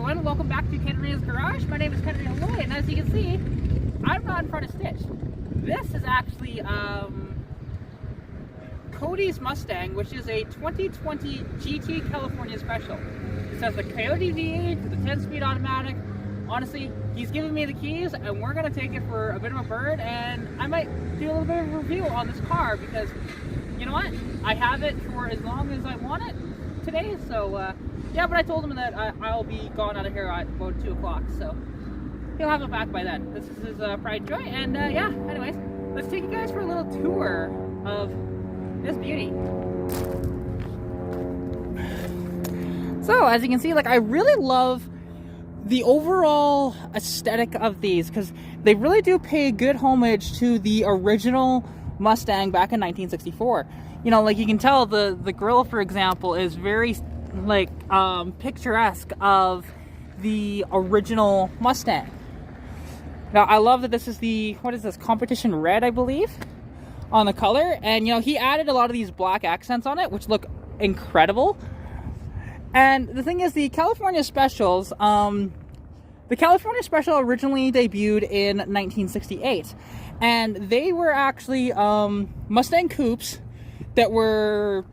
everyone, welcome back to Katarina's Garage. My name is Katarina Loy, and as you can see, I'm not in front of Stitch. This is actually Cody's Mustang, which is a 2020 GT California Special. It has the Coyote V8 with the 10-speed automatic. Honestly, he's giving me the keys, and we're going to take it for a bit of a bird, and I might do a little bit of a review on this car, because, you know what, I have it for as long as I want it today, so, yeah, but I told him that I'll be gone out of here at about 2 o'clock, so he'll have it back by then. This is his pride and joy, and yeah, anyways, let's take you guys for a little tour of this beauty. So, as you can see, like, I really love the overall aesthetic of these, because they really do pay good homage to the original Mustang back in 1964. You know, like, you can tell the grille, for example, is very like picturesque of the original Mustang. Now I love that this is the, what is this, competition red, I believe, on the color, and you know, he added a lot of these black accents on it which look incredible. And the thing is, the California Specials, the California Special originally debuted in 1968, and they were actually Mustang coupes that were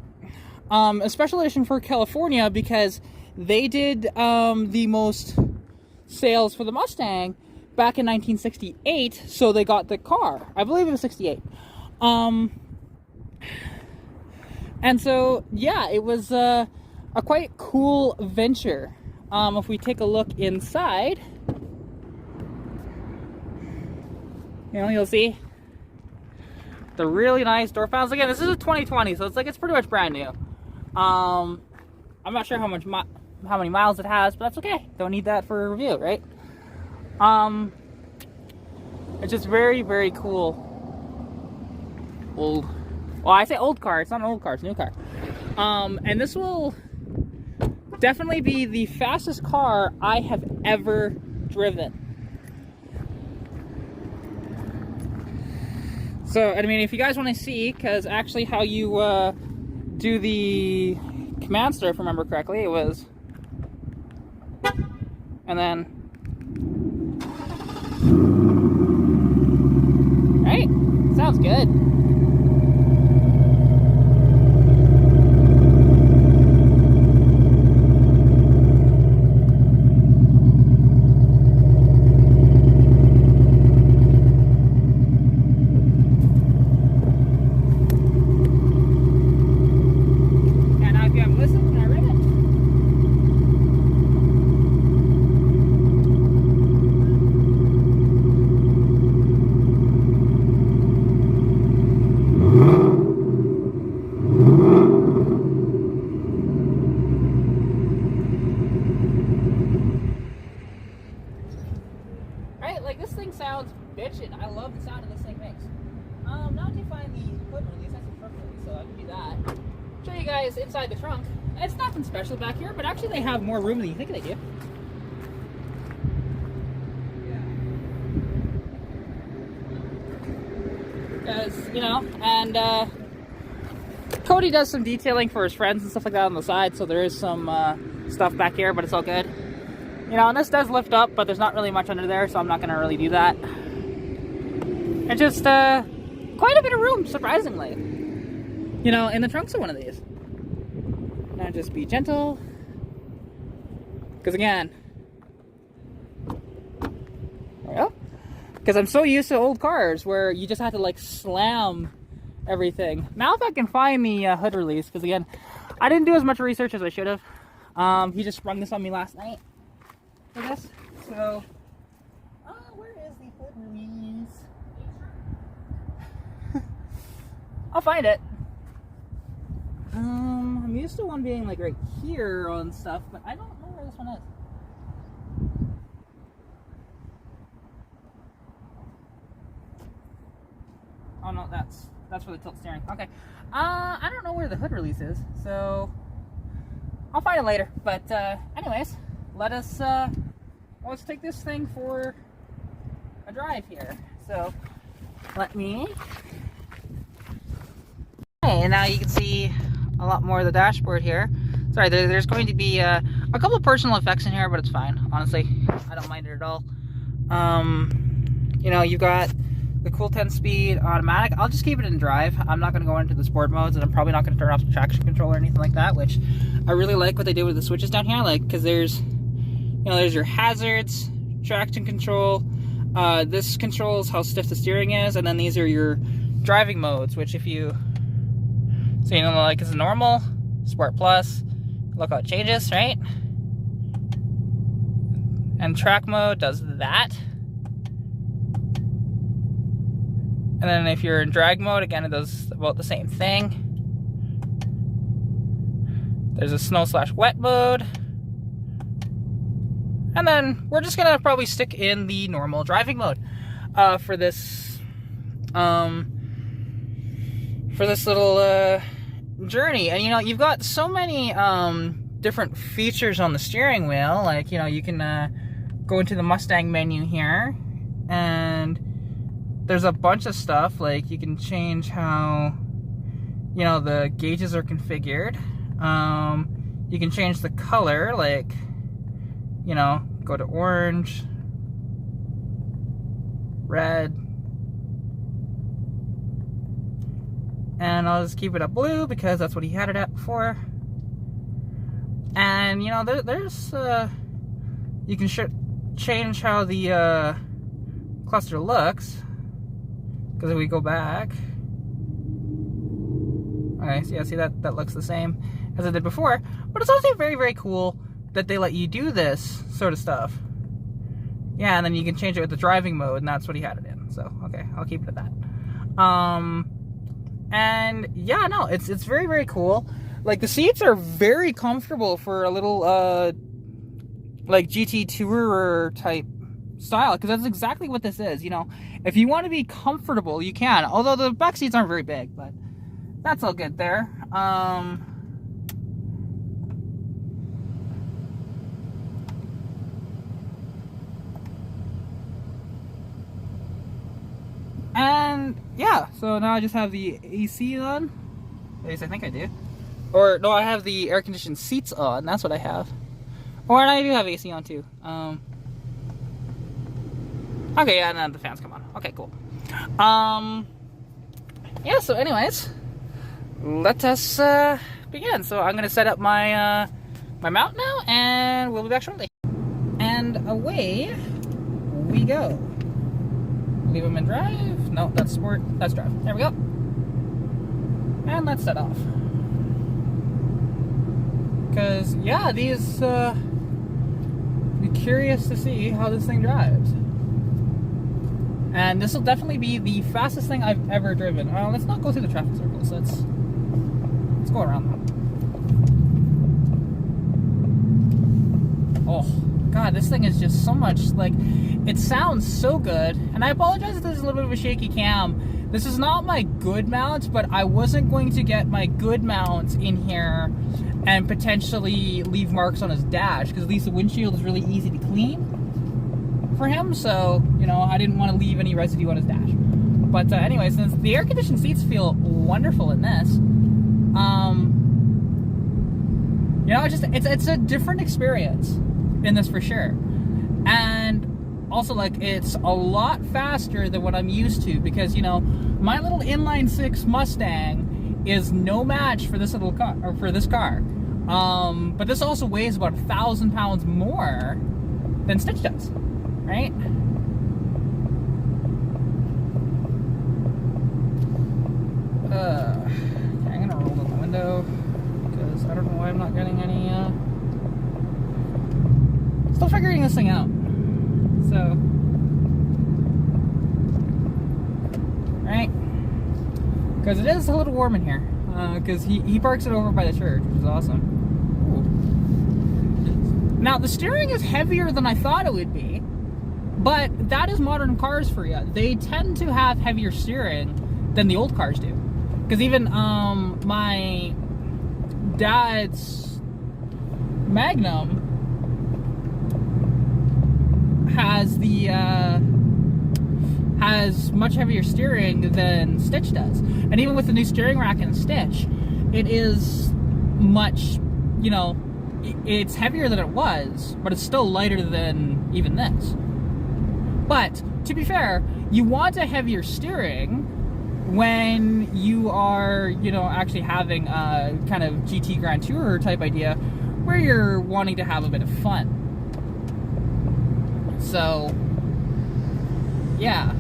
a special edition for California, because they did the most sales for the Mustang back in 1968, so they got the car. I believe it was 68. And so, yeah, it was a quite cool venture. If we take a look inside, you know, you'll see the really nice door panels. Again, this is a 2020, so it's pretty much brand new. I'm not sure how many miles it has, but that's okay. Don't need that for a review, right? It's just very, very cool. Well, I say old car. It's not an old car. It's a new car. And this will definitely be the fastest car I have ever driven. So, I mean, if you guys want to see, because actually how you do the command store, if I remember correctly, it was, and then, right? Sounds good. Like, this thing sounds bitchin'. I love the sound of this thing makes. Now to find the hood release, that's a front release, so I can do that. Show you guys inside the trunk. It's nothing special back here, but actually they have more room than you think they do. Because, you know, and Cody does some detailing for his friends and stuff like that on the side, so there is some stuff back here, but it's all good. You know, and this does lift up, but there's not really much under there, so I'm not going to really do that. And just quite a bit of room, surprisingly. You know, in the trunks of one of these. Now just be gentle. Because again, there we go. Because I'm so used to old cars where you just have to like slam everything. Now if I can find the hood release, because again, I didn't do as much research as I should have. He just sprung this on me last night for this. So, where is the hood release? I'll find it. I'm used to one being like right here on stuff, but I don't know where this one is. Oh no, that's for the tilt steering. Okay. I don't know where the hood release is, so I'll find it later. But anyways, let's take this thing for a drive here. So let me. Okay, and now you can see a lot more of the dashboard here. Sorry, there's going to be a a couple of personal effects in here, but it's fine. Honestly, I don't mind it at all. You know, you've got the cool 10-speed automatic. I'll just keep it in drive. I'm not going to go into the sport modes, and I'm probably not going to turn off the traction control or anything like that, which I really like what they did with the switches down here, like, because there's, you know, there's your hazards, traction control, this controls how stiff the steering is, and then these are your driving modes, which if you, so you know, like, it's normal, sport plus, look how it changes, right? And track mode does that. And then if you're in drag mode, again, it does about the same thing. There's a snow/wet mode. And then we're just gonna probably stick in the normal driving mode for this little journey. And you know, you've got so many different features on the steering wheel. Like, you know, you can go into the Mustang menu here, and there's a bunch of stuff. Like, you can change how, you know, the gauges are configured. You can change the color, like, you know, go to orange, red, and I'll just keep it at blue because that's what he had it at before. And you know, there's you can change how the cluster looks, because if we go back, okay, so yeah, see that looks the same as it did before. But it's also very, very cool that they let you do this sort of stuff. Yeah, and then you can change it with the driving mode, and that's what he had it in. So, okay, I'll keep it at that. And yeah, no, it's very, very cool. Like, the seats are very comfortable for a little, like, GT Tourer type style, because that's exactly what this is. You know, if you want to be comfortable, you can. Although the back seats aren't very big, but that's all good there. And yeah, so now I just have the AC on. At least I think I do. Or no, I have the air conditioned seats on. That's what I have. Or and I do have AC on too. Okay, yeah, and then the fans come on. Okay, cool. Yeah. So, anyways, let us begin. So I'm gonna set up my my mount now, and we'll be back shortly. And away we go. Leave them in drive. No, that's sport. That's drive. There we go. And let's set off. Because, yeah, these, be curious to see how this thing drives. And this will definitely be the fastest thing I've ever driven. Let's not go through the traffic circles. Let's go around them. Oh, God, this thing is just so much, like, it sounds so good. And I apologize if this is a little bit of a shaky cam. This is not my good mount, but I wasn't going to get my good mount in here and potentially leave marks on his dash, because at least the windshield is really easy to clean for him. So, you know, I didn't want to leave any residue on his dash. But anyway, since the air-conditioned seats feel wonderful in this, you know, it's a different experience in this for sure. And also, like, it's a lot faster than what I'm used to, because, you know, my little inline 6 Mustang is no match for this little car, or for this car. But this also weighs about 1,000 pounds more than Stitch does, right? Okay, I'm gonna roll down the window because I don't know why I'm not getting any. Still figuring this thing out. So, right? Because it is a little warm in here. Because he parks it over by the church, which is awesome. Ooh. Now, the steering is heavier than I thought it would be, but that is modern cars for you. They tend to have heavier steering than the old cars do. Because even my dad's Magnum has the has much heavier steering than Stitch does. And even with the new steering rack and Stitch, it is much, you know, it's heavier than it was, but it's still lighter than even this. But to be fair, you want a heavier steering when you are, you know, actually having a kind of GT Grand Tourer type idea where you're wanting to have a bit of fun. So, yeah.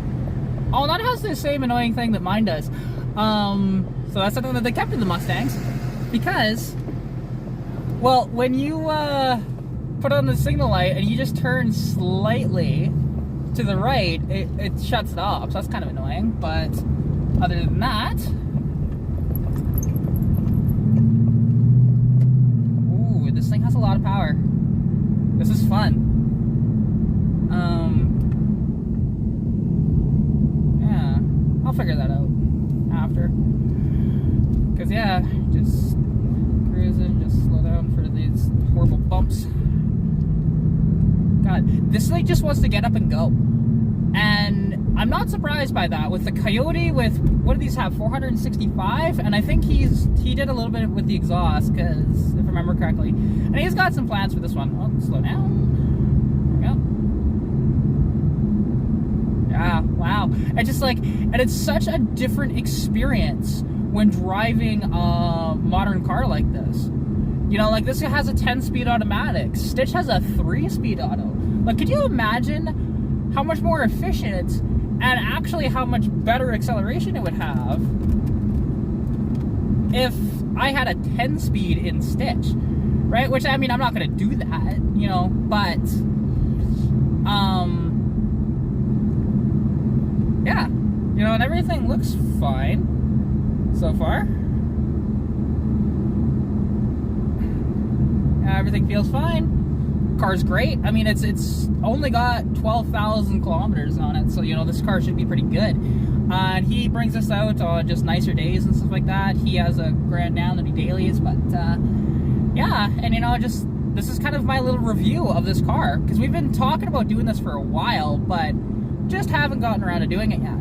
Oh, that has the same annoying thing that mine does. So that's something that they kept in the Mustangs, because, well, when you put on the signal light and you just turn slightly to the right, it shuts it off. So that's kind of annoying. But other than that, ooh, this thing has a lot of power. This is fun. Yeah, I'll figure that out after. Because, yeah, just cruising, just slow down for these horrible bumps. God, this thing just wants to get up and go. And I'm not surprised by that. With the Coyote, with, what do these have, 465? And I think he did a little bit with the exhaust, because, if I remember correctly. And he's got some plans for this one. Oh, slow down. There we go. Yeah, wow. And just like, and it's such a different experience when driving a modern car like this. You know, like this has a 10-speed automatic. Stitch has a 3-speed auto. Like, could you imagine how much more efficient and actually how much better acceleration it would have if I had a 10-speed in Stitch, right? Which, I mean, I'm not going to do that, you know, but, yeah, you know, and everything looks fine so far. Everything feels fine. Car's great. I mean, it's only got 12,000 kilometers on it, so, you know, this car should be pretty good. And he brings us out on just nicer days and stuff like that. He has a grand down that he dailies, but, yeah, and, you know, just, this is kind of my little review of this car, because we've been talking about doing this for a while, but just haven't gotten around to doing it yet.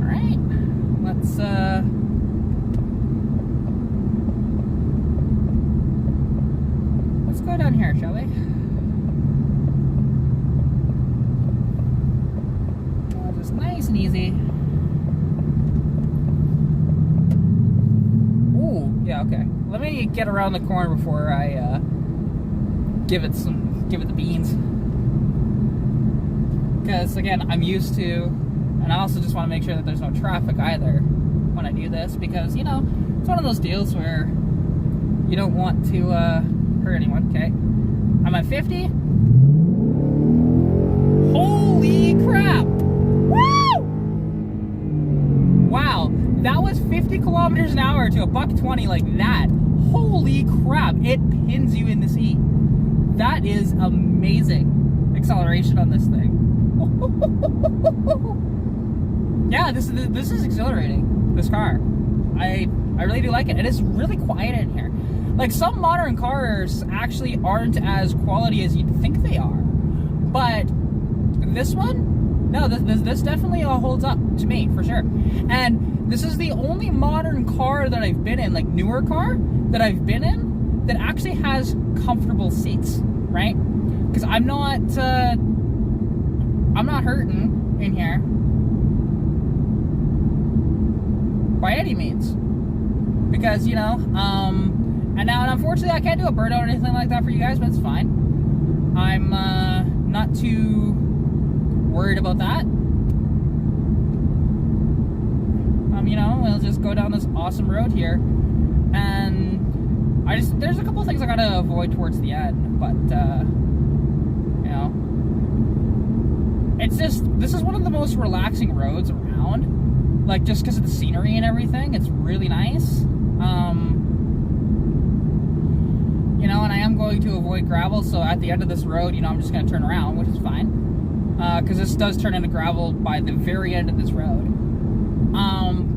Alright, let's go down here, shall we? Just nice and easy. Ooh, yeah, okay. Let me get around the corner before I give it the beans. Because again, I'm used to, and I also just want to make sure that there's no traffic either when I do this, because, you know, it's one of those deals where you don't want to hurt anyone. Okay, I'm at 50. Holy crap! Woo! Wow, that was 50 kilometers an hour to a $120 like that. Holy crap! It pins you in the seat. That is amazing acceleration on this thing. Yeah, this is exhilarating. This car, I really do like it. It is really quiet in here. Like, some modern cars actually aren't as quality as you'd think they are, but this one, no, this definitely holds up to me for sure. And this is the only modern car that I've been in, like newer car that I've been in, that actually has comfortable seats, right? Because I'm not hurting in here by any means, because, you know, and now, unfortunately, I can't do a burnout or anything like that for you guys, but it's fine. I'm not too worried about that. You know, we'll just go down this awesome road here, and there's a couple of things I gotta avoid towards the end, but, you know, it's just, this is one of the most relaxing roads around, like, just because of the scenery and everything. It's really nice. You know, and I am going to avoid gravel, so at the end of this road, you know, I'm just going to turn around, which is fine. Because this does turn into gravel by the very end of this road.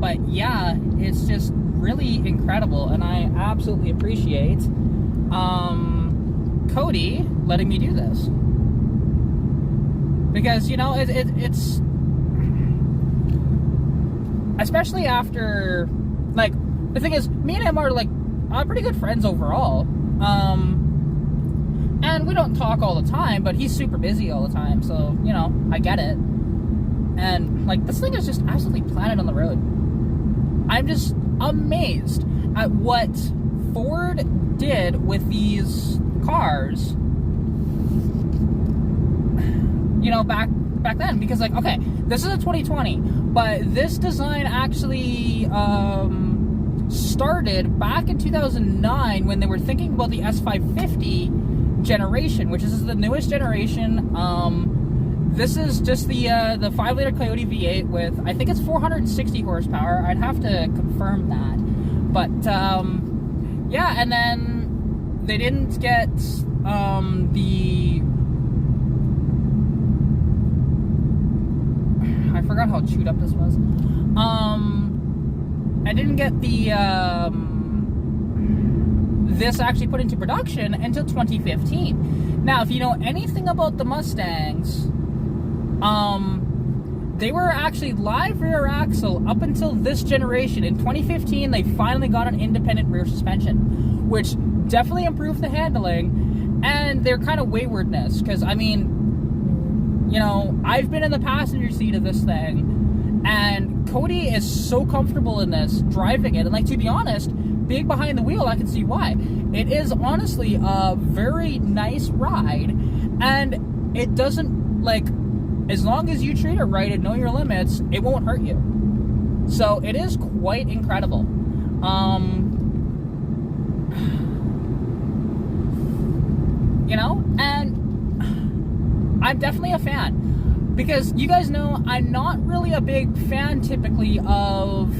But yeah, it's just really incredible, and I absolutely appreciate Cody letting me do this. Because, you know, it's... Especially after, like, the thing is, me and him are like pretty good friends overall. And we don't talk all the time, but he's super busy all the time, so, you know, I get it. And, like, this thing is just absolutely planted on the road. I'm just amazed at what Ford did with these cars, you know, back then. Because, like, okay, this is a 2020, but this design actually started back in 2009 when they were thinking about the S550 generation, which is the newest generation. This is just the 5-liter Coyote V8 with, I think it's 460 horsepower. I'd have to confirm that. But, yeah, and then they didn't get I forgot how chewed up this was. I didn't get this actually put into production until 2015. Now, if you know anything about the Mustangs, they were actually live rear axle up until this generation. In 2015, they finally got an independent rear suspension, which definitely improved the handling and their kind of waywardness. Because, I mean, you know, I've been in the passenger seat of this thing, and Cody is so comfortable in this, driving it. And, like, to be honest, being behind the wheel, I can see why. It is honestly a very nice ride, and it doesn't, like, as long as you treat it right and know your limits, it won't hurt you. So it is quite incredible. You know, and I'm definitely a fan. Because you guys know I'm not really a big fan typically of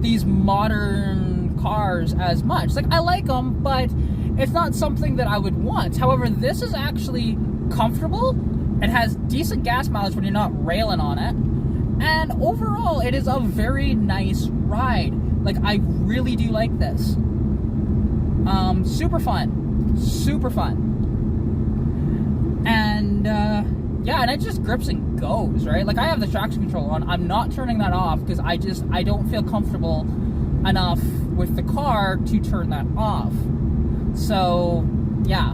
these modern cars as much. Like, I like them, but it's not something that I would want. However, this is actually comfortable. It has decent gas mileage when you're not railing on it. And overall, it is a very nice ride. Like, I really do like this. Super fun. Super fun. And, yeah, and it just grips and goes, right? Like, I have the traction control on. I'm not turning that off because I don't feel comfortable enough with the car to turn that off. So, yeah.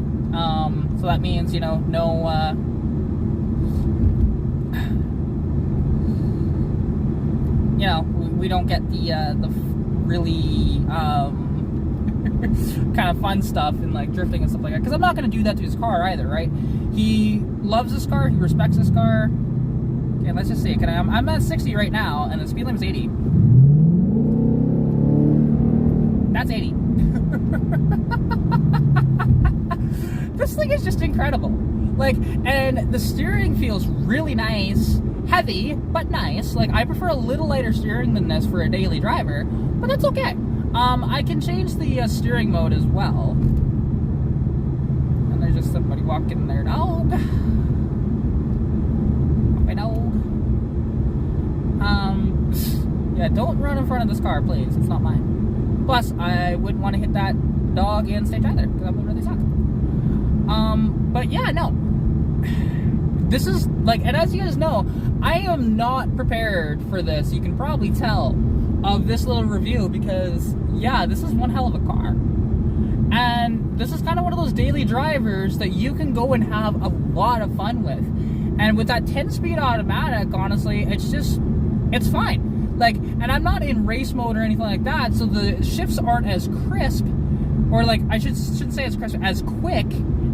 So that means, you know, no, you know, we don't get the really, kind of fun stuff and like drifting and stuff like that, because I'm not going to do that to his car either, right? He loves this car, he respects this car. Okay, let's just see. I'm at 60 right now, and the speed limit is 80. That's 80. This thing is just incredible. Like, and the steering feels really nice, heavy, but nice. Like, I prefer a little lighter steering than this for a daily driver, but that's okay. I can change the steering mode as well. And there's just somebody walking their dog. My dog. Yeah, don't run in front of this car, please. It's not mine. Plus, I wouldn't want to hit that dog in stage either, because that would really suck. But yeah, no. This is, like, and as you guys know, I am not prepared for this. You can probably tell of this little review because, yeah, this is one hell of a car. And this is kind of one of those daily drivers that you can go and have a lot of fun with. And with that 10-speed automatic, honestly, it's fine. Like, and I'm not in race mode or anything like that, so the shifts aren't as crisp, or like, I shouldn't say as crisp, as quick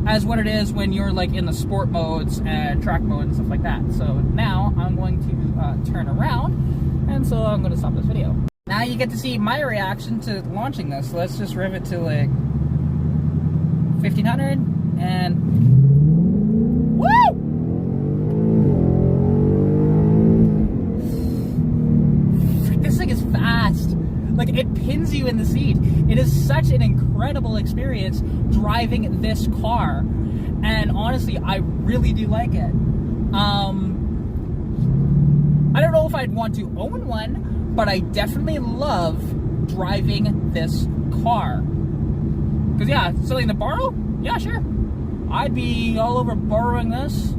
as what it is when you're like in the sport modes and track mode and stuff like that. So now I'm going to turn around, and so I'm going to stop this video. Now you get to see my reaction to launching this. So let's just rev it to like 1500 and woo! This thing is fast. Like, it pins you in the seat. It is such an incredible experience driving this car. And honestly, I really do like it. I don't know if I'd want to own one, but I definitely love driving this car. Because, yeah, something to borrow? Yeah, sure. I'd be all over borrowing this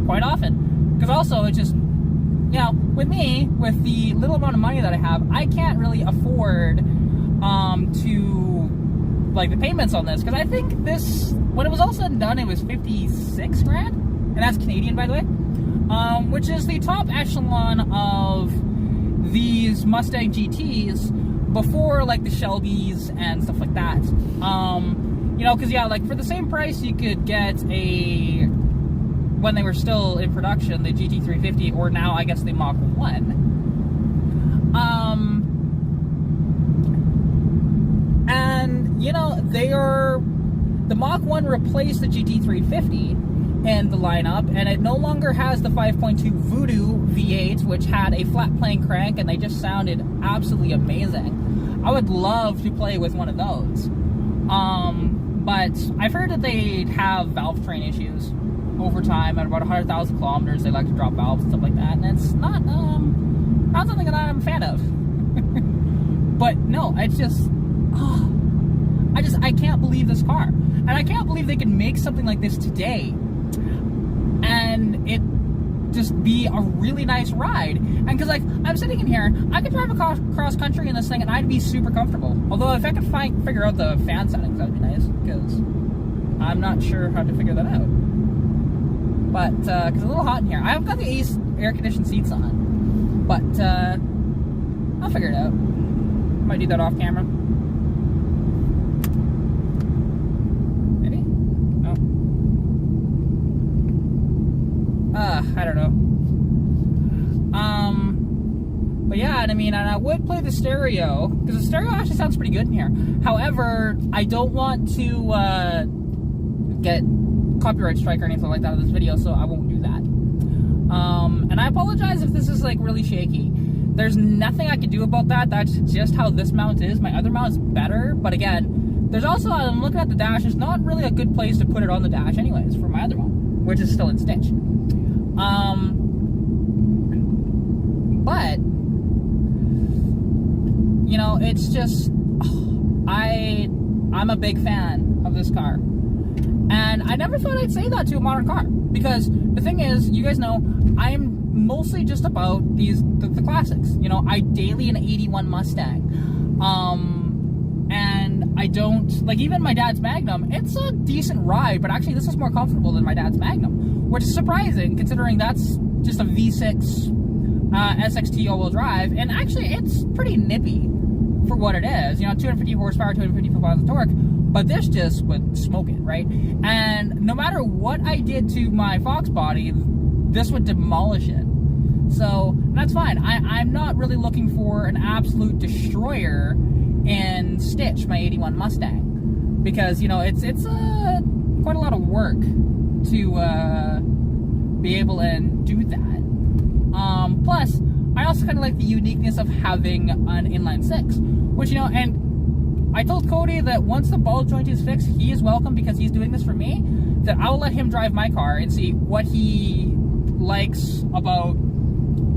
quite often. Because also, it just, you know, with me, with the little amount of money that I have, I can't really afford like the payments on this, because I think this, when it was all said and done, it was 56 grand, and that's Canadian, by the way, which is the top echelon of these Mustang GTs before like the Shelbys and stuff like that. You know, because yeah, like for the same price you could get a, when they were still in production, the GT350, or now I guess the Mach 1. And you know, the Mach 1 replaced the GT350 in the lineup, and it no longer has the 5.2 Voodoo V8, which had a flat plane crank, and they just sounded absolutely amazing. I would love to play with one of those. But I've heard that they have valve train issues over time. At about 100,000 kilometers, they like to drop valves and stuff like that, and it's not something that I'm a fan of. But no, it's just, I can't believe this car, and I can't believe they can make something like this today, and it just be a really nice ride. And because like I'm sitting in here, I could drive across country in this thing, and I'd be super comfortable. Although if I could figure out the fan settings, that'd be nice, because I'm not sure how to figure that out. But because it's a little hot in here, I've got the air conditioned seats on, but I'll figure it out. Might do that off camera. I don't know. But yeah, and I mean, and I would play the stereo, because the stereo actually sounds pretty good in here. However, I don't want to get copyright strike or anything like that in this video, so I won't do that. And I apologize if this is like really shaky. There's nothing I can do about that. That's just how this mount is. My other mount's better, but again, there's also, I'm looking at the dash, there's not really a good place to put it on the dash anyways for my other mount, which is still in stitch. But you know, it's just, I'm a big fan of this car, and I never thought I'd say that to a modern car, because the thing is, you guys know, I'm mostly just about the classics. You know, I daily an 81 Mustang, and I don't, like, even my dad's Magnum, it's a decent ride, but actually this is more comfortable than my dad's Magnum, which is surprising considering that's just a V6 SXT all-wheel drive, and actually it's pretty nippy for what it is. You know, 250 horsepower, 250 foot-pounds of torque, but this just would smoke it, right? And no matter what I did to my Fox body, this would demolish it. So that's fine. I'm not really looking for an absolute destroyer and stitch my 81 Mustang, because you know it's quite a lot of work to be able and do that. Plus, I also kind of like the uniqueness of having an inline six, which, you know, and I told Cody that once the ball joint is fixed, he is welcome, because he's doing this for me, that I will let him drive my car and see what he likes about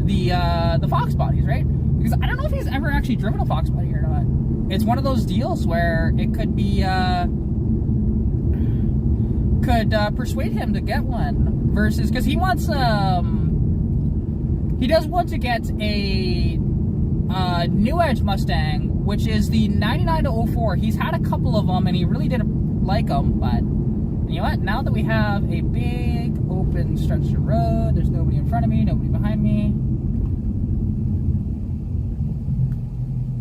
the Fox bodies, right? Because I don't know if he's ever actually driven a Fox body or not. It's one of those deals where it could be, persuade him to get one, versus, because he wants, he does want to get a New Edge Mustang, which is the 99 to 04. He's had a couple of them, and he really didn't like them, but you know what? Now that we have a big open stretch of road, there's nobody in front of me, nobody behind me.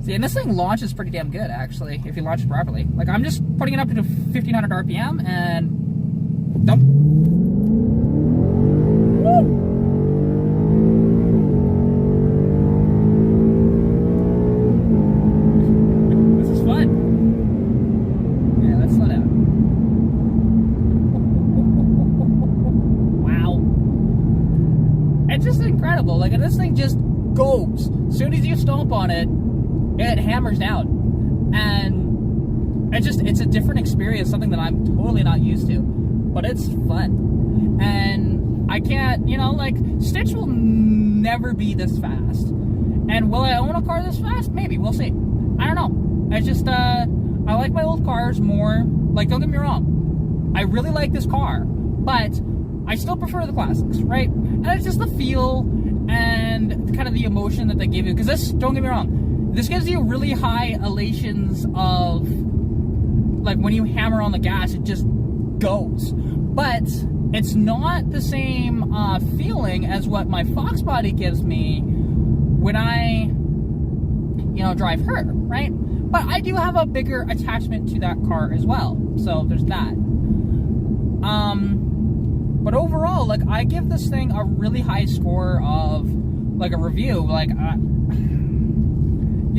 See, and this thing launches pretty damn good, actually, if you launch it properly. Like, I'm just putting it up to 1,500 RPM, and dump. Woo! This is fun. Yeah, let's slow down. Wow. It's just incredible. Like, and this thing just goes. As soon as you stomp on it, it hammers down, and it's a different experience, something that I'm totally not used to, but it's fun. And I can't, you know, like, Stitch will never be this fast, and will I own a car this fast? Maybe, we'll see. I don't know. It's just I like my old cars more. Like, don't get me wrong, I really like this car, but I still prefer the classics, right? And it's just the feel and kind of the emotion that they give you, because this, don't get me wrong, this gives you really high elations of like when you hammer on the gas, it just goes. But it's not the same feeling as what my Fox body gives me when I, you know, drive her, right? But I do have a bigger attachment to that car as well, so there's that. But overall, like, I give this thing a really high score of, like, a review. Like, you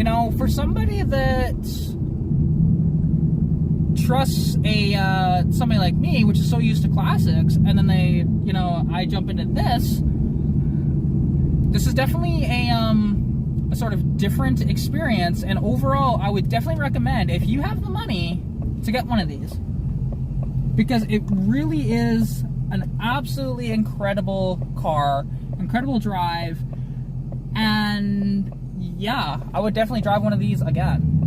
know, for somebody that trusts somebody like me, which is so used to classics, and then they, you know, I jump into this. This is definitely a sort of different experience, and overall, I would definitely recommend, if you have the money, to get one of these, because it really is an absolutely incredible car, incredible drive, and yeah, I would definitely drive one of these again.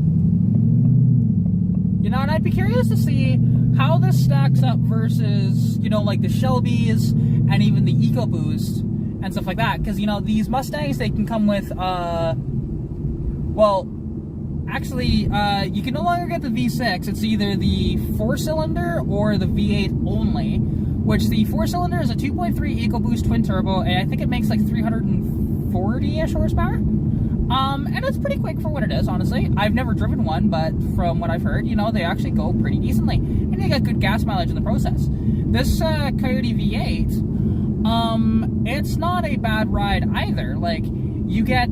You know, and I'd be curious to see how this stacks up versus, you know, like the Shelbys and even the EcoBoost and stuff like that. Because, you know, these Mustangs, they can come with, well, actually, you can no longer get the V6. It's either the 4-cylinder or the V8 only, which the 4-cylinder is a 2.3 EcoBoost twin turbo, and I think it makes like 340-ish horsepower. And it's pretty quick for what it is, honestly. I've never driven one, but from what I've heard, you know, they actually go pretty decently. And they got good gas mileage in the process. This Coyote V8, it's not a bad ride either. Like, you get,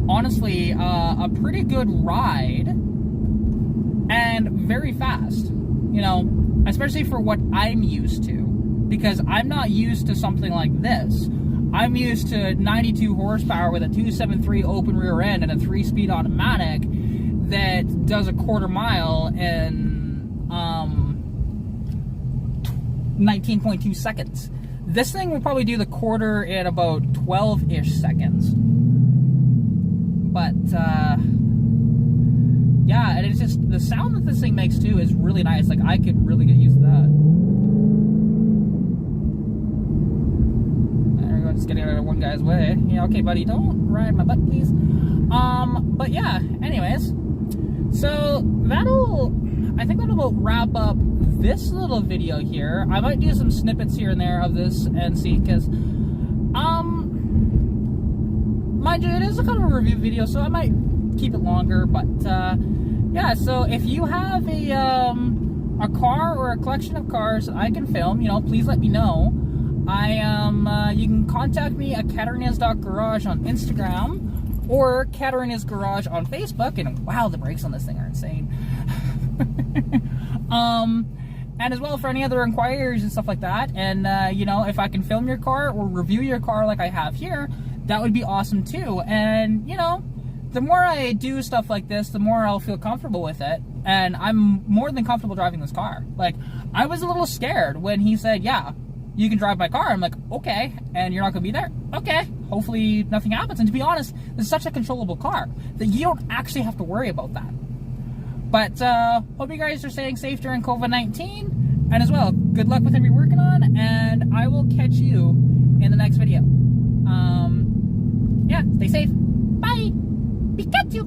honestly, a pretty good ride and very fast, you know, especially for what I'm used to, because I'm not used to something like this. I'm used to 92 horsepower with a 273 open rear end and a 3-speed automatic that does a quarter mile in 19.2 seconds. This thing will probably do the quarter in about 12-ish seconds. But, yeah, and it's just, the sound that this thing makes, too, is really nice. Like, I could really get used to that. There we go, just getting out of one guy's way. Yeah, okay, buddy, don't ride my butt, please. But yeah, anyways. So, I think that'll about wrap up this little video here. I might do some snippets here and there of this and see, because, mind you, it is a kind of a review video, so I might keep it longer, but, yeah, so if you have a car or a collection of cars that I can film, you know, please let me know. You can contact me at Katarina's.garage on Instagram, or Katarina's Garage on Facebook, and wow, the brakes on this thing are insane. And as well for any other inquiries and stuff like that, and, you know, if I can film your car or review your car like I have here, that would be awesome too. And, you know, the more I do stuff like this, the more I'll feel comfortable with it, and I'm more than comfortable driving this car. Like, I was a little scared when he said, yeah, you can drive my car. I'm like, okay, and you're not gonna be there? Okay, hopefully nothing happens. And to be honest, this is such a controllable car that you don't actually have to worry about that. But, hope you guys are staying safe during COVID-19, and as well, good luck with everything you're working on, and I will catch you in the next video. Yeah, stay safe. Bye! Pikachu!